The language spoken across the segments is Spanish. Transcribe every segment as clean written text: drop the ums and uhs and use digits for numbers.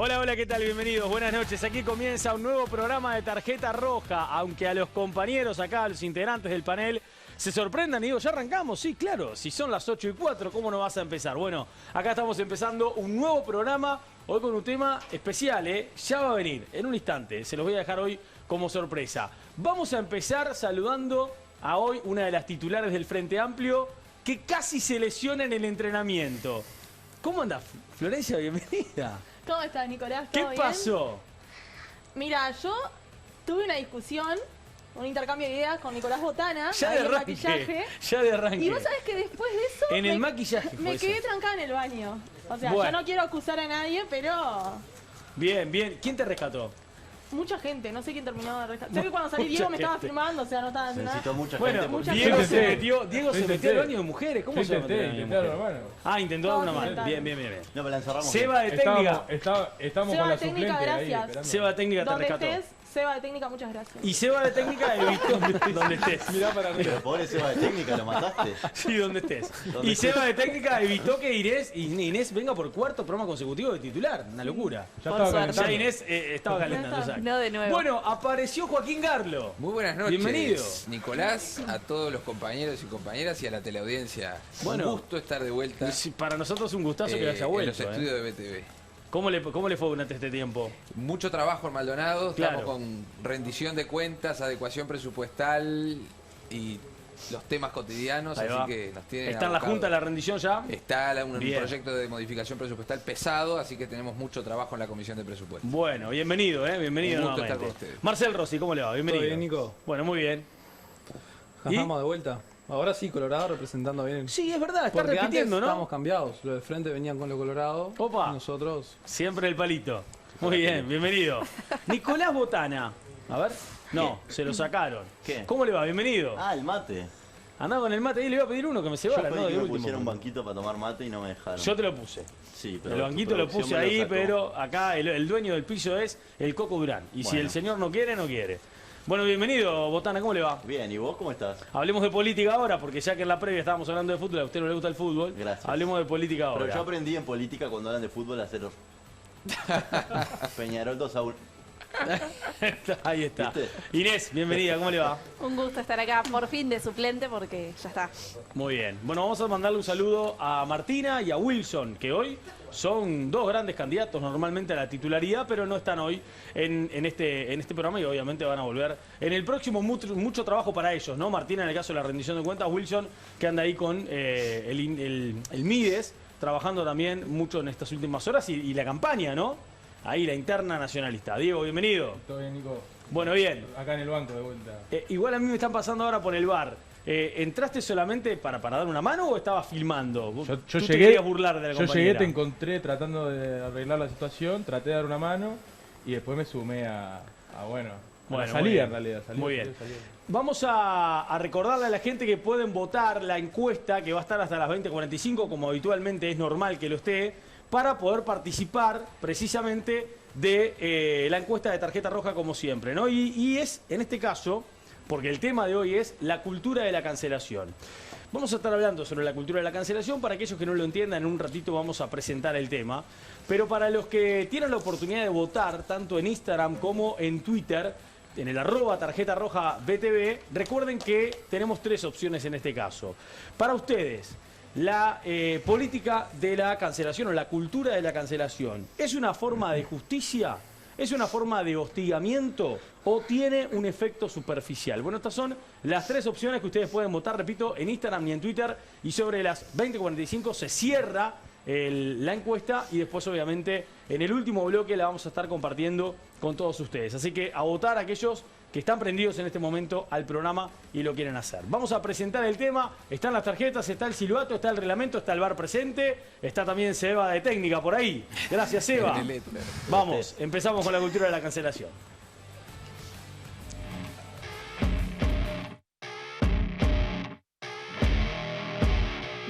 Hola, hola, ¿qué tal? Bienvenidos, buenas noches. Aquí comienza un nuevo programa de Tarjeta Roja, aunque a los compañeros acá, a los integrantes del panel, se sorprendan y digo, ¿ya arrancamos? Sí, claro, si son las 8:04, ¿cómo no vas a empezar? Bueno, acá estamos empezando un nuevo programa, hoy con un tema especial, ya va a venir, en un instante, se los voy a dejar hoy como sorpresa. Vamos a empezar saludando a hoy una de las titulares del Frente Amplio, que casi se lesiona en el entrenamiento. ¿Cómo anda, Florencia? Bienvenida. ¿Cómo estás, Nicolás? ¿Qué ¿Todo pasó? bien? Mira, yo tuve una discusión, un intercambio de ideas con Nicolás Botana, Ya ahí de en arranque, maquillaje. ya de arranque. Y vos sabés que después de eso En el maquillaje fue me eso. quedé trancada en el baño. O sea, Bueno. yo no quiero acusar a nadie, pero Bien, bien. ¿Quién te rescató? mucha gente, no sé quién terminó de rescatar. Sé que cuando Mucha salí Diego me estaba gente. filmando, o sea, no estaba Se haciendo necesitó nada. mucha Bueno, gente. mucha Diego gente. se metió, Diego se Yo metió al intenté. baño de mujeres. ¿Cómo Yo se va a meter al baño de intenté, claro, mujeres? hermano. Ah, intentó de Todos una mano. intentaron. Bien, bien, bien, bien. No, pero la encerramos. Seba de técnica. Estamos Seba con la de técnica, suplente ahí gracias. esperando. Seba de técnica te Donde rescató. estés, Seba de técnica, muchas gracias. Y Seba de técnica evitó donde estés. Mirá para arriba. Pero pobre Seba de técnica, lo mataste. Sí, donde estés. Donde Y estés. Seba de técnica evitó que Inés venga por cuarto programa consecutivo de titular. Una locura. Ya Por estaba suerte. Ya calentando. Inés estaba calentando. Ya está. exacto. No de nuevo. Bueno, apareció Joaquín Garlo. Muy buenas noches. Bienvenido. Nicolás, a todos los compañeros y compañeras y a la teleaudiencia. Bueno. Un gusto estar de vuelta Sí, para nosotros es un gustazo que haya en vuelto. los estudios de BTV. ¿Cómo le fue durante este tiempo? Mucho trabajo en Maldonado, Claro. estamos con rendición de cuentas, adecuación presupuestal y los temas cotidianos, Ahí así va. que nos tienen ¿Está en la abocados. Junta la rendición ya? Está un Bien. proyecto de modificación presupuestal pesado, así que tenemos mucho trabajo en la Comisión de Presupuesto. Bueno, bienvenido, bienvenido Un gusto nuevamente. estar con ustedes. Marcel Rossi, ¿cómo le va? Bienvenido. ¿Todo bien, Nico? Bueno, muy bien. ¿Ya ¿Y? estamos de vuelta? Ahora sí, Colorado representando bien. Sí, es verdad, está Porque repitiendo, antes ¿no? estábamos cambiados. Los de frente venían con lo Colorado. Opa. Y nosotros... Siempre el palito. Muy bien, bienvenido. Nicolás Botana. A ver. No, se lo sacaron. ¿Qué? ¿Cómo le va? Bienvenido. Ah, el mate. Andaba con el mate y le iba a pedir uno que me Yo cebara, pedí ¿no? que De me último. pusiera un banquito para tomar mate y no me dejaron. Yo te lo puse. Sí, pero El tu banquito lo producción puse me lo ahí, sacó. pero acá el dueño del piso es el Coco Durán. Y si Bueno. el señor no quiere, no quiere. Bueno, bienvenido, Botana, ¿cómo le va? Bien, ¿y vos cómo estás? Hablemos de política ahora, porque ya que en la previa estábamos hablando de fútbol, a usted no le gusta el fútbol. Gracias. Hablemos de política ahora. Pero yo aprendí en política cuando hablan de fútbol a hacer Peñarol 2-1. Ahí está. ¿Viste? Inés, bienvenida, ¿cómo le va? Un gusto estar acá por fin de suplente porque ya está. Muy bien. Bueno, vamos a mandarle un saludo a Martina y a Wilson, que hoy son dos grandes candidatos normalmente a la titularidad, pero no están hoy en este programa y obviamente van a volver en el próximo. Mucho trabajo para ellos, ¿no? Martina en el caso de la rendición de cuentas, Wilson que anda ahí con el Mides, trabajando también mucho en estas últimas horas y la campaña, ¿no? Ahí la interna nacionalista. Diego, bienvenido. Todo bien, Nico. Bueno, bien. Acá en el banco de vuelta. Igual a mí me están pasando ahora por el bar. ¿Entraste solamente para dar una mano o estabas filmando? Yo ¿Tú te llegué, querías burlar de la yo compañera? llegué, te encontré tratando de arreglar la situación, traté de dar una mano y después me sumé a Bueno, la muy salida bien. en realidad. Muy bien. Vamos a recordarle a la gente que pueden votar la encuesta que va a estar hasta las 20:45, como habitualmente es normal que lo esté, para poder participar precisamente de la encuesta de tarjeta roja como siempre, ¿no? Y es, en este caso, porque el tema de hoy es la cultura de la cancelación. Vamos a estar hablando sobre la cultura de la cancelación. Para aquellos que no lo entiendan, en un ratito vamos a presentar el tema. Pero para los que tienen la oportunidad de votar, tanto en Instagram como en Twitter, en el @tarjeta roja BTV, recuerden que tenemos tres opciones en este caso. Para ustedes, la política de la cancelación o la cultura de la cancelación, ¿es una forma de justicia? ¿Es una forma de hostigamiento o tiene un efecto superficial? Bueno, estas son las tres opciones que ustedes pueden votar, repito, en Instagram y en Twitter. Y sobre las 20:45 se cierra la encuesta y después, obviamente, en el último bloque la vamos a estar compartiendo con todos ustedes. Así que a votar a aquellos que están prendidos en este momento al programa y lo quieren hacer. Vamos a presentar el tema. Están las tarjetas, está el silbato, está el reglamento, está el bar presente, está también Seba de técnica por ahí. Gracias, Seba. Vamos, empezamos con la cultura de la cancelación.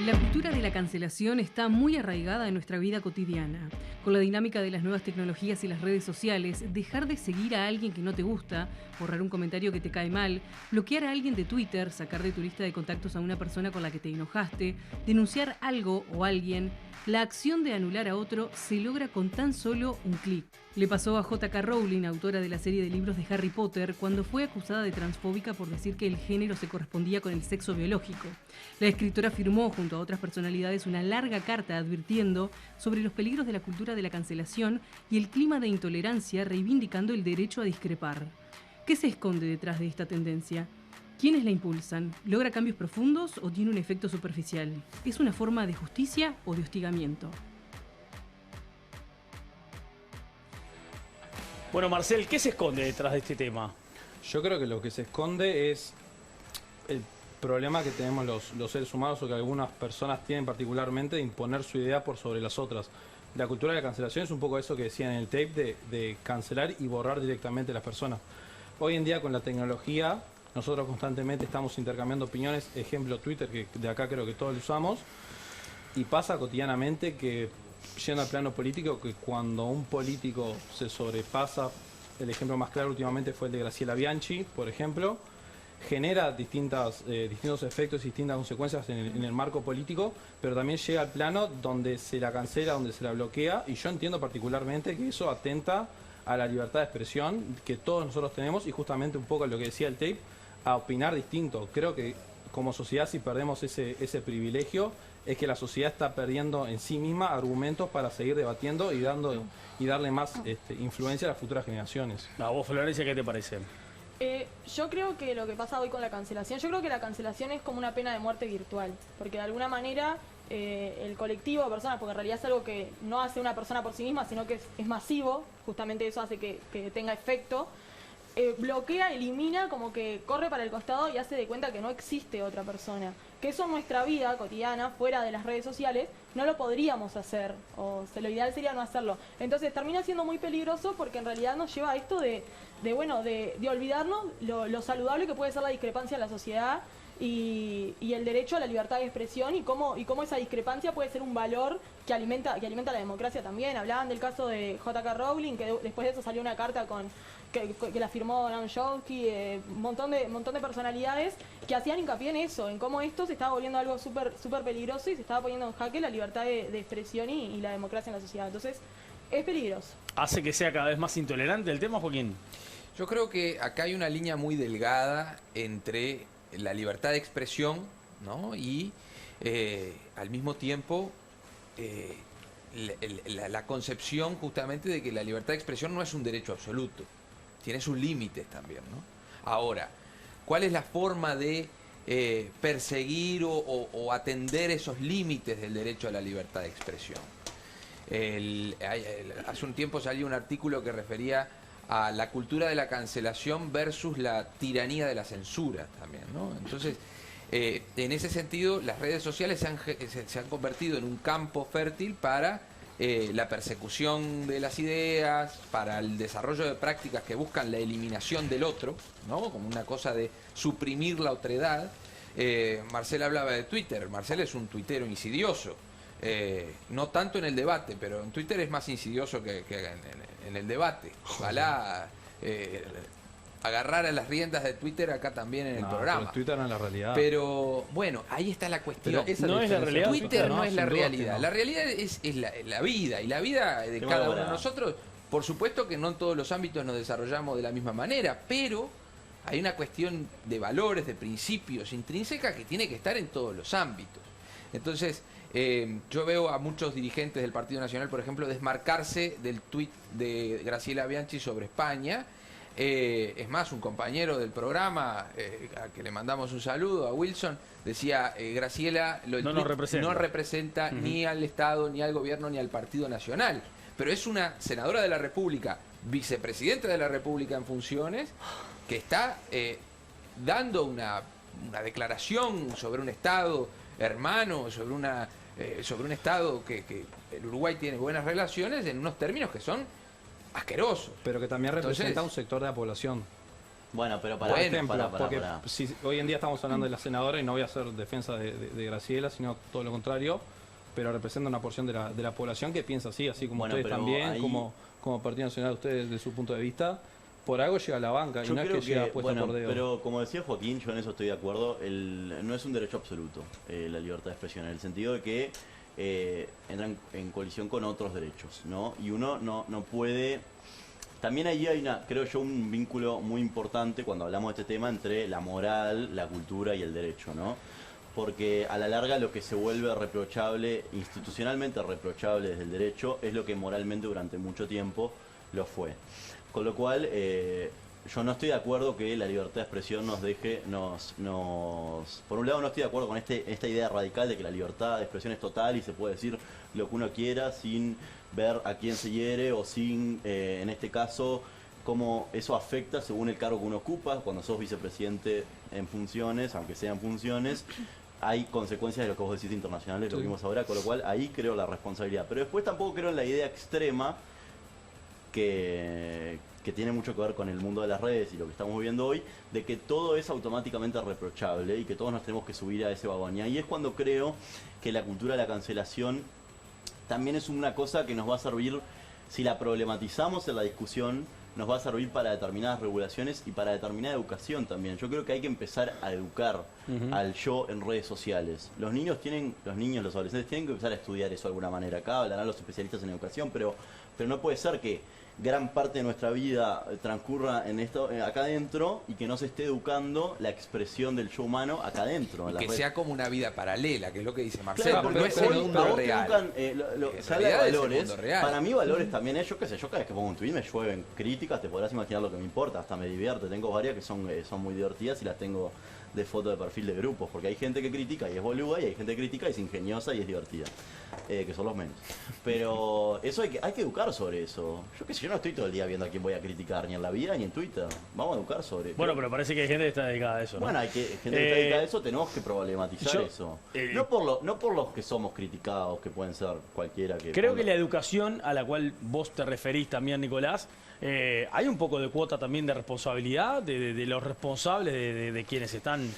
La cultura de la cancelación está muy arraigada en nuestra vida cotidiana. Con la dinámica de las nuevas tecnologías y las redes sociales, dejar de seguir a alguien que no te gusta, borrar un comentario que te cae mal, bloquear a alguien de Twitter, sacar de tu lista de contactos a una persona con la que te enojaste, denunciar algo o alguien, la acción de anular a otro se logra con tan solo un clic. Le pasó a J.K. Rowling, autora de la serie de libros de Harry Potter, cuando fue acusada de transfóbica por decir que el género se correspondía con el sexo biológico. La escritora firmó, junto a otras personalidades, una larga carta advirtiendo sobre los peligros de la cultura de la cancelación y el clima de intolerancia, reivindicando el derecho a discrepar. ¿Qué se esconde detrás de esta tendencia? ¿Quiénes la impulsan? ¿Logra cambios profundos o tiene un efecto superficial? ¿Es una forma de justicia o de hostigamiento? Bueno, Marcel, ¿qué se esconde detrás de este tema? Yo creo que lo que se esconde es el problema que tenemos los seres humanos, o que algunas personas tienen particularmente, de imponer su idea por sobre las otras. La cultura de la cancelación es un poco eso que decían en el tape, de cancelar y borrar directamente a las personas. Hoy en día, con la tecnología, nosotros constantemente estamos intercambiando opiniones, ejemplo Twitter, que de acá creo que todos lo usamos, y pasa cotidianamente que, yendo al plano político, que cuando un político se sobrepasa, el ejemplo más claro últimamente fue el de Graciela Bianchi, por ejemplo, genera distintos efectos y distintas consecuencias en el marco político, pero también llega al plano donde se la cancela, donde se la bloquea, y yo entiendo particularmente que eso atenta a la libertad de expresión que todos nosotros tenemos, y justamente un poco lo que decía el tape, a opinar distinto. Creo que como sociedad, si perdemos ese privilegio, es que la sociedad está perdiendo en sí misma argumentos para seguir debatiendo y darle más influencia a las futuras generaciones. A vos, Florencia, ¿qué te parece? Yo creo que lo que pasa hoy con la cancelación, yo creo que la cancelación es como una pena de muerte virtual, porque de alguna manera el colectivo de personas, porque en realidad es algo que no hace una persona por sí misma, sino que es masivo, justamente eso hace que tenga efecto, bloquea, elimina, como que corre para el costado y hace de cuenta que no existe otra persona. Que eso en nuestra vida cotidiana, fuera de las redes sociales, no lo podríamos hacer, o lo ideal sería no hacerlo. Entonces termina siendo muy peligroso porque en realidad nos lleva a esto de olvidarnos lo saludable que puede ser la discrepancia en la sociedad y el derecho a la libertad de expresión y cómo esa discrepancia puede ser un valor que alimenta la democracia también. Hablaban del caso de J.K. Rowling, que después de eso salió una carta que la firmó Noam Chomsky, un montón de personalidades que hacían hincapié en eso, en cómo esto se estaba volviendo algo súper peligroso y se estaba poniendo en jaque la libertad de expresión y la democracia en la sociedad. Entonces, es peligroso. ¿Hace que sea cada vez más intolerante el tema, Joaquín? Yo creo que acá hay una línea muy delgada entre la libertad de expresión, ¿no? Y al mismo tiempo la concepción justamente de que la libertad de expresión no es un derecho absoluto, tiene sus límites también, ¿no? Ahora, ¿cuál es la forma de perseguir o atender esos límites del derecho a la libertad de expresión? Hace un tiempo salió un artículo que refería a la cultura de la cancelación versus la tiranía de la censura también, ¿no? Entonces, en ese sentido, las redes sociales se han convertido en un campo fértil para la persecución de las ideas, para el desarrollo de prácticas que buscan la eliminación del otro, ¿no? Como una cosa de suprimir la otredad. Marcel hablaba de Twitter. Marcel es un tuitero insidioso. No tanto en el debate, pero en Twitter es más insidioso que en el debate. Ojalá agarrar las riendas de Twitter acá también en el programa. Pero Twitter no es la realidad. Pero bueno, ahí está la cuestión. No es la realidad. Twitter no es la sin duda realidad. que no. La realidad es la vida. Y la vida de cada uno de nosotros, por supuesto que no en todos los ámbitos nos desarrollamos de la misma manera, pero hay una cuestión de valores, de principios intrínseca que tiene que estar en todos los ámbitos. Entonces, yo veo a muchos dirigentes del Partido Nacional, por ejemplo, desmarcarse del tuit de Graciela Bianchi sobre España. Es más, un compañero del programa, a que le mandamos un saludo, a Wilson, decía, Graciela no representa ni al Estado, ni al gobierno, ni al Partido Nacional. Pero es una senadora de la República, vicepresidenta de la República en funciones, que está dando una declaración sobre un Estado hermano, sobre un Estado que el Uruguay tiene buenas relaciones, en unos términos que son asquerosos. Pero que también representa un sector de la población. Bueno, pero para Por ejemplo, para. porque si hoy en día estamos hablando de la senadora y no voy a hacer defensa de Graciela, sino todo lo contrario, pero representa una porción de la población que piensa así como Bueno, ustedes pero también, ahí- como Partido Nacional, ustedes desde su punto de vista, por algo llega a la banca y Yo no es creo que llega puesta bueno, por dedo. pero como decía Joaquín, yo en eso estoy de acuerdo, no es un derecho absoluto la libertad de expresión, en el sentido de que entra en colisión con otros derechos, ¿no? Y uno no puede... También ahí hay creo yo, un vínculo muy importante cuando hablamos de este tema entre la moral, la cultura y el derecho, ¿no? Porque a la larga lo que se vuelve reprochable, institucionalmente reprochable desde el derecho, es lo que moralmente durante mucho tiempo lo fue. Con lo cual, yo no estoy de acuerdo que la libertad de expresión nos deje, por un lado no estoy de acuerdo con esta idea radical de que la libertad de expresión es total y se puede decir lo que uno quiera sin ver a quién se hiere o sin, en este caso, cómo eso afecta según el cargo que uno ocupa. Cuando sos vicepresidente en funciones, aunque sean funciones, hay consecuencias de lo que vos decís internacionales, lo Sí. vimos ahora, con lo cual ahí creo la responsabilidad. Pero después tampoco creo en la idea extrema que tiene mucho que ver con el mundo de las redes y lo que estamos viviendo hoy, de que todo es automáticamente reprochable y que todos nos tenemos que subir a ese vagón. Y ahí es cuando creo que la cultura de la cancelación también es una cosa que nos va a servir, si la problematizamos en la discusión, nos va a servir para determinadas regulaciones y para determinada educación también. Yo creo que hay que empezar a educar al yo en redes sociales. Los niños, los adolescentes tienen que empezar a estudiar eso de alguna manera. Acá hablarán los especialistas en educación, pero no puede ser que gran parte de nuestra vida transcurra en esto acá adentro y que no se esté educando la expresión del yo humano acá adentro. en las Que redes. sea como una vida paralela, que es lo que dice Marcelo. Claro, no es hoy el a mundo vos te real. educan, En se habla de realidad es el valores. mundo real. Para mí valores también es, yo qué sé, yo cada vez que pongo un tweet me llueven críticas, te podrás imaginar lo que me importa, hasta me divierte. Tengo varias que son muy divertidas y las tengo de foto de perfil de grupos, porque hay gente que critica y es boluda y hay gente que critica y es ingeniosa y es divertida, que son los menos. Pero eso hay que educar sobre eso. Yo qué sé, yo no estoy todo el día viendo a quién voy a criticar, ni en la vida ni en Twitter. Vamos a educar sobre Bueno, pero parece que hay gente que está dedicada a eso, ¿no? Bueno, hay gente que está dedicada a eso, tenemos que problematizar yo, eso. No por los que somos criticados, que pueden ser cualquiera que... Creo que ponga- la educación a la cual vos te referís también, Nicolás, hay un poco de cuota también de responsabilidad de los responsables de quienes están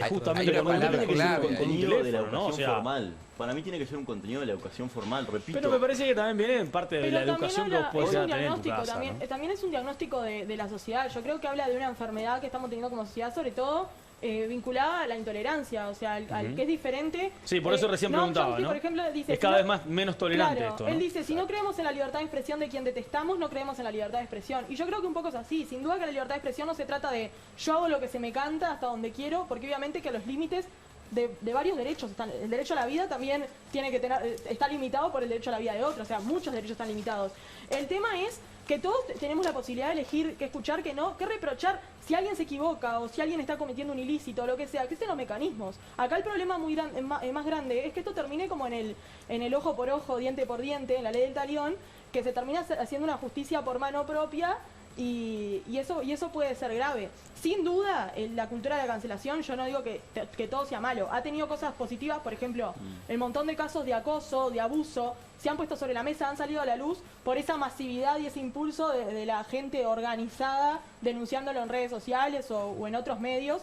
justamente hay una con un palabra tiene que ser un clave ahí. contenido de la teléfono, ¿no? educación O sea, formal. Para mí tiene que ser un contenido de la educación formal, repito. pero me parece que también viene en parte de Pero la también educación que habla- vos podés es llegar un a tener en tu diagnóstico casa, también, ¿no? también es un diagnóstico de la sociedad. Yo creo que habla de una enfermedad que estamos teniendo como sociedad, sobre todo vinculada a la intolerancia, o sea, al que es diferente. Sí, por eso recién preguntaba, Chomsky, ¿no? por ejemplo, dice, Es si cada no- vez más menos tolerante Claro, esto, ¿no? él dice, si no creemos en la libertad de expresión de quien detestamos, no creemos en la libertad de expresión. Y yo creo que un poco es así. Sin duda que la libertad de expresión no se trata de yo hago lo que se me canta hasta donde quiero, porque obviamente que los límites de varios derechos están. El derecho a la vida también tiene que está limitado por el derecho a la vida de otros, o sea, muchos derechos están limitados. El tema es que todos tenemos la posibilidad de elegir qué escuchar, qué no, qué reprochar. Si alguien se equivoca o si alguien está cometiendo un ilícito o lo que sea, existen los mecanismos. Acá el problema más grande es que esto termine como en el ojo por ojo, diente por diente, en la ley del talión, que se termina haciendo una justicia por mano propia. Y eso puede ser grave. Sin duda, la cultura de la cancelación, yo no digo que todo sea malo. Ha tenido cosas positivas, por ejemplo, el montón de casos de acoso, de abuso, se han puesto sobre la mesa, han salido a la luz por esa masividad y ese impulso de la gente organizada denunciándolo en redes sociales o en otros medios.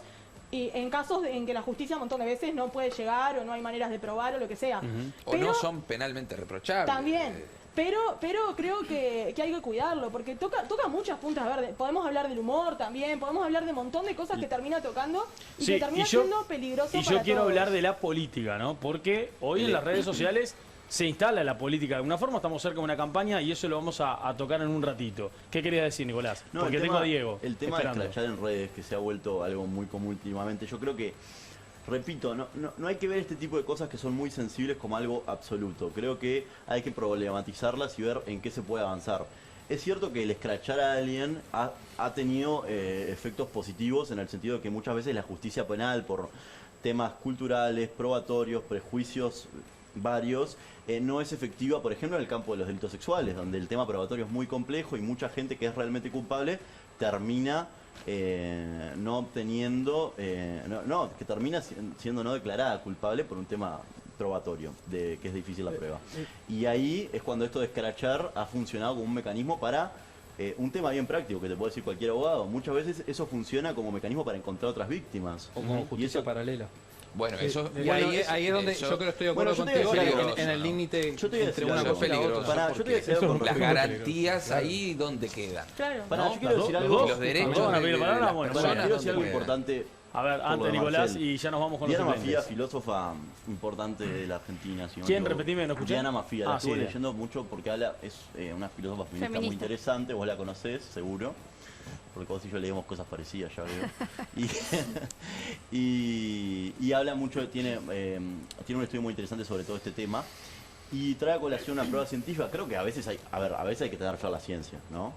Y en casos en que la justicia un montón de veces no puede llegar o no hay maneras de probar o lo que sea. O no son penalmente reprochables. También. Pero creo que hay que cuidarlo, porque toca muchas puntas verdes. Podemos hablar del humor también, podemos hablar de un montón de cosas que termina tocando y Sí, que termina siendo peligroso Y para yo quiero todos. hablar de la política, ¿no? Porque hoy en las redes sociales se instala la política de alguna forma, estamos cerca de una campaña y eso lo vamos a tocar en un ratito. ¿Qué querías decir, Nicolás? No, Porque tengo a Diego El tema esperando. de escrachar en redes, que se ha vuelto algo muy común últimamente, yo creo que, repito, no hay que ver este tipo de cosas que son muy sensibles como algo absoluto. Creo que hay que problematizarlas y ver en qué se puede avanzar. Es cierto que el escrachar a alguien ha tenido efectos positivos en el sentido de que muchas veces la justicia penal por temas culturales, probatorios, prejuicios varios, no es efectiva, por ejemplo, en el campo de los delitos sexuales, donde el tema probatorio es muy complejo y mucha gente que es realmente culpable termina no obteniendo, que termina siendo no declarada culpable por un tema probatorio, que es difícil la prueba. Y ahí es cuando esto de escrachar ha funcionado como un mecanismo para un tema bien práctico que te puede decir cualquier abogado, muchas veces eso funciona como mecanismo para encontrar otras víctimas. O como Y justicia eso- paralela. Bueno, eso Y ahí es donde eso- yo creo que estoy de acuerdo Bueno, yo te voy a contigo decir algo, en el límite Yo te voy a entre decir una algo. cosa y la peligroso, otra. Pará, yo te voy a decir Eso algo es con las respecto- garantías ahí ¿dónde quedan? Pará, ¿no? yo quiero decir Las algo. dos, Los derechos perdón, a pedir de la palabra, las bueno, Pará, personas quiero decir algo ¿dónde quedan? importante. A ver, por lo antes de Nicolás, Marcel. y ya nos vamos con Diana los Mafía, suplentes. filósofa importante de la Argentina. Si no ¿Quién? me equivoco. Repetime, no escuché. Diana Mafía, la Ah, estuve sí, leyendo mucho porque habla, es una filósofa feminista muy Feminista. interesante, vos la conocés, seguro. Porque vos y yo leímos cosas parecidas, ya veo. Y habla mucho, tiene un estudio muy interesante sobre todo este tema. Y trae a colación una prueba científica. Creo que a veces hay que tener fe a la ciencia, ¿no?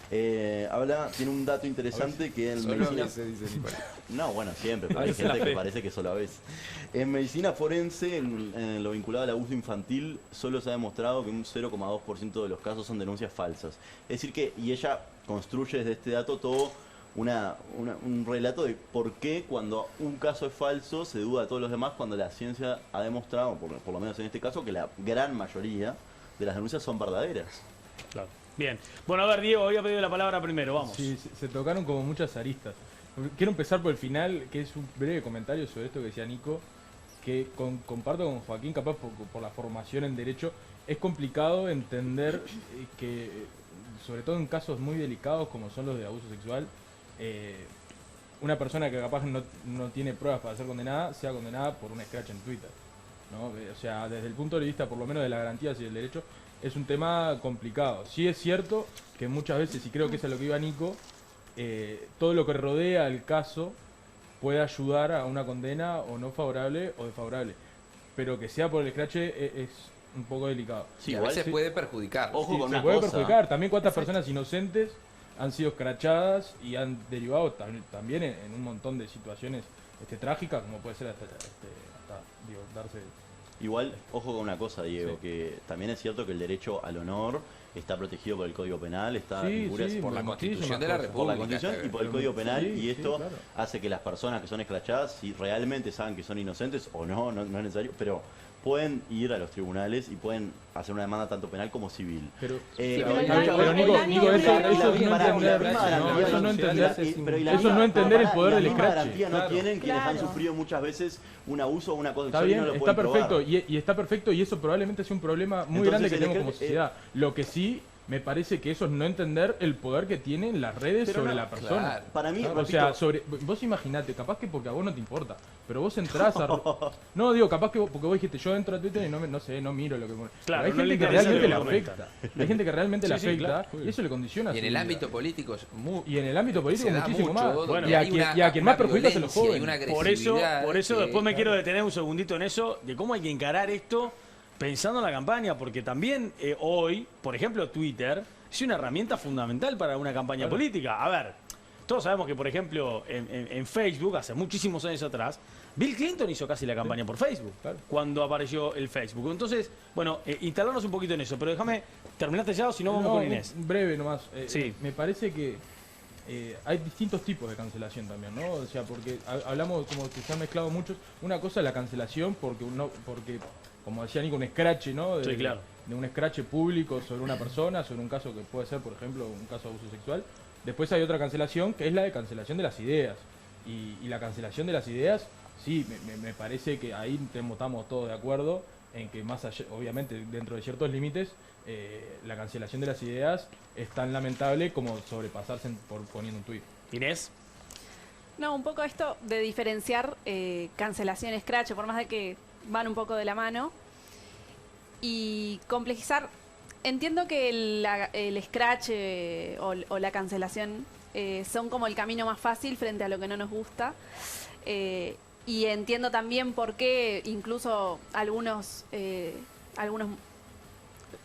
Tiene un dato interesante que en Solo medicina... a veces, dice Nicolás. No, bueno, siempre, pero A hay veces la gente que fe. parece que solo a veces. En medicina forense, en lo vinculado al abuso infantil, solo se ha demostrado que un 0,2% de los casos son denuncias falsas. Es decir que, y ella construye desde este dato todo un relato de por qué cuando un caso es falso se duda de todos los demás, cuando la ciencia ha demostrado, por lo menos en este caso, que la gran mayoría de las denuncias son verdaderas. Claro. Bien. Bueno, a ver, Diego, había pedido la palabra primero, vamos. Sí, se tocaron como muchas aristas. Quiero empezar por el final, que es un breve comentario sobre esto que decía Nico, que comparto con Joaquín, capaz por la formación en Derecho, es complicado entender que, sobre todo en casos muy delicados como son los de abuso sexual, una persona que capaz no tiene pruebas para ser condenada, sea condenada por un scratch en Twitter, ¿no? O sea, desde el punto de vista por lo menos de las garantías y del derecho, es un tema complicado. Sí es cierto que muchas veces, y creo que eso es a lo que iba Nico, todo lo que rodea el caso puede ayudar a una condena o no favorable o desfavorable, pero que sea por el scratch es un poco delicado. Sí, Y a igual veces sí. puede perjudicar. Ojo Sí, con se una puede cosa. perjudicar. También cuántas personas inocentes han sido escrachadas y han derivado también en un montón de situaciones trágicas, como puede ser hasta darse... Igual, ojo con una cosa, Diego, Sí. que también es cierto que el derecho al honor está protegido por el Código Penal, está Sí, injurias sí, por la muchísimas Constitución de la cosas. por la República. Constitución y por el Código Penal, Sí, y sí, esto claro. hace que las personas que son escrachadas, si realmente saben que son inocentes o no es necesario, pero pueden ir a los tribunales y pueden hacer una demanda tanto penal como civil. Pero, pero muchas el daño- veces- el daño Nico, eso previo- es no Pará, y la entender, misma no, garantía eso no social, entender, pero y la eso misma- no entender el pará, poder y la del misma escrache. garantía no Claro. tienen quienes han Claro. sufrido muchas veces un abuso o una cosa Está sexual y bien, no lo está pueden perfecto, probar. y está perfecto, y eso probablemente sea un problema muy Entonces, grande que el tenemos como escrache, sociedad. Lo que sí me parece que eso es no entender el poder que tienen las redes Pero sobre no, la persona. claro. Para mí, O sea, repito, vos imaginate, capaz que porque a vos no te importa, pero vos entrás a... No, digo, capaz que porque vos dijiste, yo entro a Twitter y no miro lo que... Claro, Pero hay no le gente que interesa realmente le lo que afecta. Hay gente que realmente le Sí, sí, afecta claro. y eso le condiciona Y en su el vida. ámbito político es muy... Y en el ámbito político se da muchísimo mucho, más. donde Bueno, y a hay quien una más perjudica es a los violencia y una jóvenes. Por eso, agresividad después me que- quiero detener un segundito en eso, de cómo hay que encarar esto pensando en la campaña, porque también hoy, por ejemplo, Twitter es una herramienta fundamental para una campaña política. A ver, todos sabemos que, por ejemplo, en Facebook, hace muchísimos años atrás, Bill Clinton hizo casi la campaña por Facebook, Claro. cuando apareció el Facebook. Entonces, bueno, instalarnos un poquito en eso, pero déjame, terminaste ya o si no vamos No, con Inés. breve nomás. Sí. Me parece que hay distintos tipos de cancelación también, ¿no? O sea, porque hablamos como que se han mezclado muchos. Una cosa es la cancelación porque como decía Nico, un scratch, ¿no? Sí, claro. De un scratch público sobre una persona, sobre un caso que puede ser, por ejemplo, un caso de abuso sexual. Después hay otra cancelación que es la de cancelación de las ideas. Y la cancelación de las ideas, sí, me parece que ahí estamos todos de acuerdo en que más allá, obviamente dentro de ciertos límites, la cancelación de las ideas es tan lamentable como sobrepasarse por poniendo un tuit. Inés. No, un poco esto de diferenciar cancelación scratch, por más de que van un poco de la mano, y complejizar. Entiendo que el scratch o la cancelación son como el camino más fácil frente a lo que no nos gusta. Y entiendo también por qué incluso algunos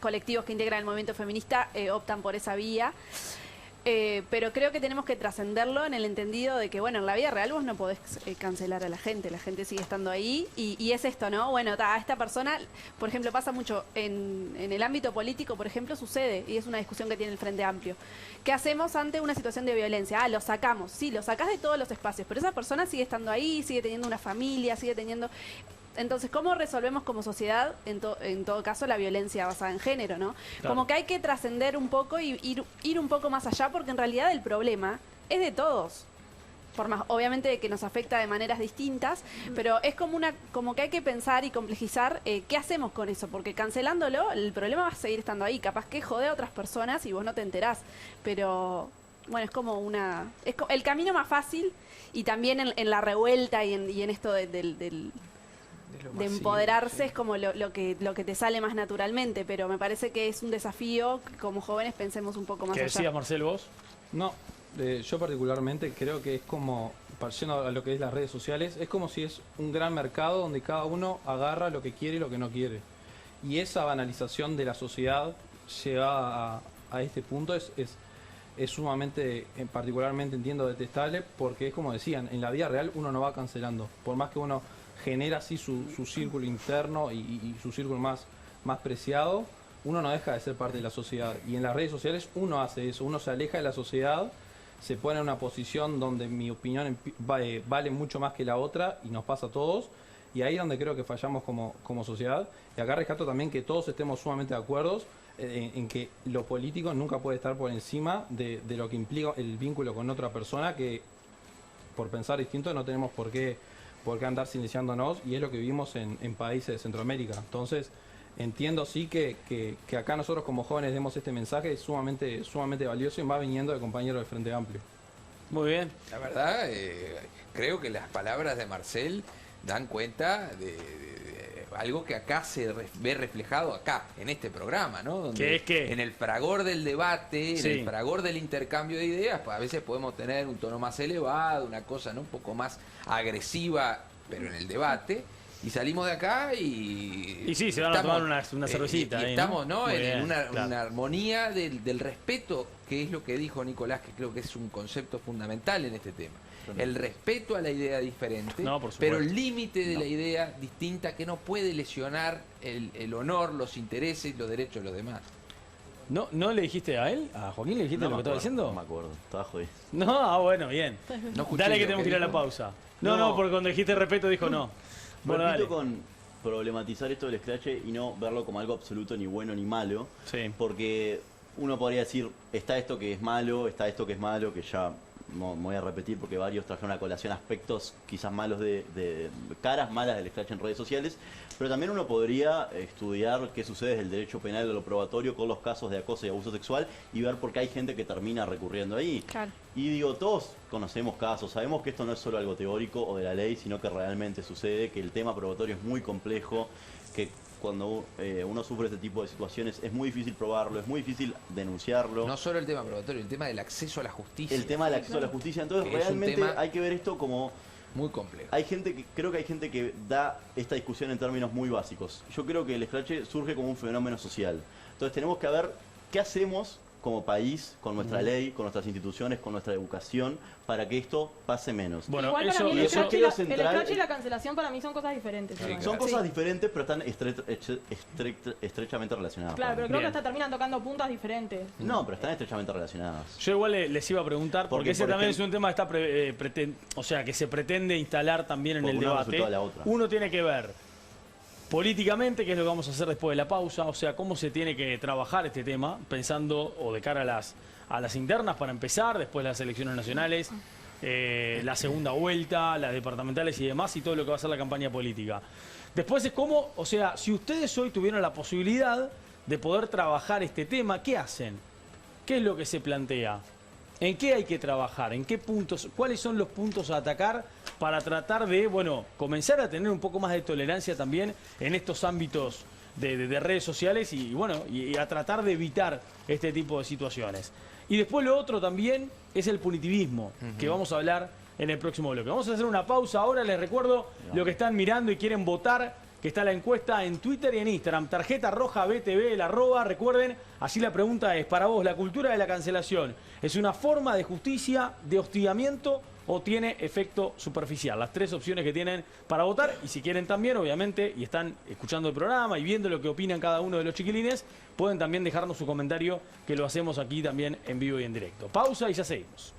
colectivos que integran el movimiento feminista optan por esa vía. Pero creo que tenemos que trascenderlo en el entendido de que, bueno, en la vida real vos no podés cancelar a la gente sigue estando ahí y es esto, ¿no? Bueno, esta persona, por ejemplo, pasa mucho en el ámbito político, por ejemplo, sucede, y es una discusión que tiene el Frente Amplio. ¿Qué hacemos ante una situación de violencia? Lo sacamos, sí, lo sacás de todos los espacios, pero esa persona sigue estando ahí, sigue teniendo una familia, sigue teniendo... Entonces, ¿cómo resolvemos como sociedad, en todo caso, la violencia basada en género, ¿no? Claro. Como que hay que trascender un poco y ir un poco más allá, porque en realidad el problema es de todos. Por más, obviamente que nos afecta de maneras distintas, pero es como que hay que pensar y complejizar qué hacemos con eso, porque cancelándolo, el problema va a seguir estando ahí. Capaz que jode a otras personas y vos no te enterás, pero bueno, es como el camino más fácil, y también en la revuelta y en esto de empoderarse es como lo que te sale más naturalmente, pero me parece que es un desafío que como jóvenes pensemos un poco más ¿Qué allá. decías, Marcel, vos? No, yo particularmente creo que es como, pareciendo a lo que es las redes sociales, es como si es un gran mercado donde cada uno agarra lo que quiere y lo que no quiere. Y esa banalización de la sociedad llegada a este punto es sumamente, particularmente entiendo, detestable, porque es como decían, en la vida real uno no va cancelando. Por más que uno genera así su círculo interno y su círculo más preciado, uno no deja de ser parte de la sociedad. Y en las redes sociales uno hace eso, uno se aleja de la sociedad, se pone en una posición donde mi opinión vale mucho más que la otra, y nos pasa a todos, y ahí es donde creo que fallamos como sociedad. Y acá rescato también que todos estemos sumamente de acuerdo en que lo político nunca puede estar por encima de lo que implica el vínculo con otra persona, que por pensar distinto no tenemos por qué andar silenciándonos, y es lo que vivimos en países de Centroamérica. Entonces entiendo sí que acá nosotros como jóvenes demos este mensaje, es sumamente valioso, y va viniendo de compañeros del Frente Amplio. Muy bien. La verdad, creo que las palabras de Marcel dan cuenta de algo que acá se ve reflejado acá, en este programa, ¿no? Donde ¿Qué es qué? en el fragor del debate, Sí. en el fragor del intercambio de ideas, pues a veces podemos tener un tono más elevado, una cosa, ¿no?, un poco más agresiva, pero en el debate. Y salimos de acá y sí, se van a tomar una cervecita y ahí, estamos, ¿no? ¿no? Muy En bien, una claro. armonía del respeto, que es lo que dijo Nicolás, que creo que es un concepto fundamental en este tema. El respeto a la idea diferente, No, por supuesto. pero el límite de la idea distinta, que no puede lesionar el honor, los intereses y los derechos de los demás. ¿No le dijiste a él? ¿A Joaquín le dijiste No lo me que estaba acuerdo, diciendo? No me acuerdo, estaba jodido. No, bueno, bien. No escuché Dale que lo tenemos que ir a la dijo. pausa. No, porque cuando dijiste respeto dijo no. Bueno, dale. Repito con problematizar esto del scratch y no verlo como algo absoluto, ni bueno ni malo. Sí. Porque uno podría decir, está esto que es malo, está esto que es malo, que ya no me voy a repetir porque varios trajeron a colación aspectos quizás malos de caras malas del scratch en redes sociales, pero también uno podría estudiar qué sucede desde el derecho penal de lo probatorio con los casos de acoso y abuso sexual y ver por qué hay gente que termina recurriendo ahí. Claro. Y digo, todos conocemos casos, sabemos que esto no es solo algo teórico o de la ley, sino que realmente sucede, que el tema probatorio es muy complejo, que cuando uno sufre este tipo de situaciones es muy difícil probarlo, es muy difícil denunciarlo. No solo el tema probatorio, el tema del acceso a la justicia. El tema del acceso a la justicia. Entonces Que es un realmente tema hay que ver esto como... muy complejo. Creo que hay gente que da esta discusión en términos muy básicos. Yo creo que el scratch surge como un fenómeno social. Entonces tenemos que ver qué hacemos como país, con nuestra ley, con nuestras instituciones, con nuestra educación, para que esto pase menos. Bueno, Igual para eso, mí el eso scratch, y queda el central. scratch y la cancelación para mí son cosas diferentes. Sí, igual. Son claro. cosas diferentes, pero están estrechamente relacionadas. Claro, para pero mí. creo Bien. que hasta terminan tocando puntas diferentes. No, pero están estrechamente relacionadas. Yo igual les iba a preguntar, porque Porque, ese por también ejemplo- es un tema que está o sea, que se pretende instalar también en Porque el una debate. resultó de la otra. Uno tiene que ver políticamente, qué es lo que vamos a hacer después de la pausa, o sea, cómo se tiene que trabajar este tema, pensando o de cara a las internas para empezar, después las elecciones nacionales, la segunda vuelta, las departamentales y demás, y todo lo que va a ser la campaña política. Después es cómo, o sea, si ustedes hoy tuvieron la posibilidad de poder trabajar este tema, ¿qué hacen? ¿Qué es lo que se plantea? ¿En qué hay que trabajar? ¿En qué puntos? ¿Cuáles son los puntos a atacar para tratar de, bueno, comenzar a tener un poco más de tolerancia también en estos ámbitos de redes sociales y bueno, y a tratar de evitar este tipo de situaciones? Y después lo otro también es el punitivismo, que vamos a hablar en el próximo bloque. Vamos a hacer una pausa ahora, les recuerdo lo que están mirando y quieren votar, que está la encuesta en Twitter y en Instagram, tarjeta roja BTV, el @, recuerden, así la pregunta es, para vos, ¿la cultura de la cancelación es una forma de justicia, de hostigamiento o tiene efecto superficial? Las tres opciones que tienen para votar, y si quieren también, obviamente, y están escuchando el programa y viendo lo que opinan cada uno de los chiquilines, pueden también dejarnos su comentario, que lo hacemos aquí también en vivo y en directo. Pausa y ya seguimos.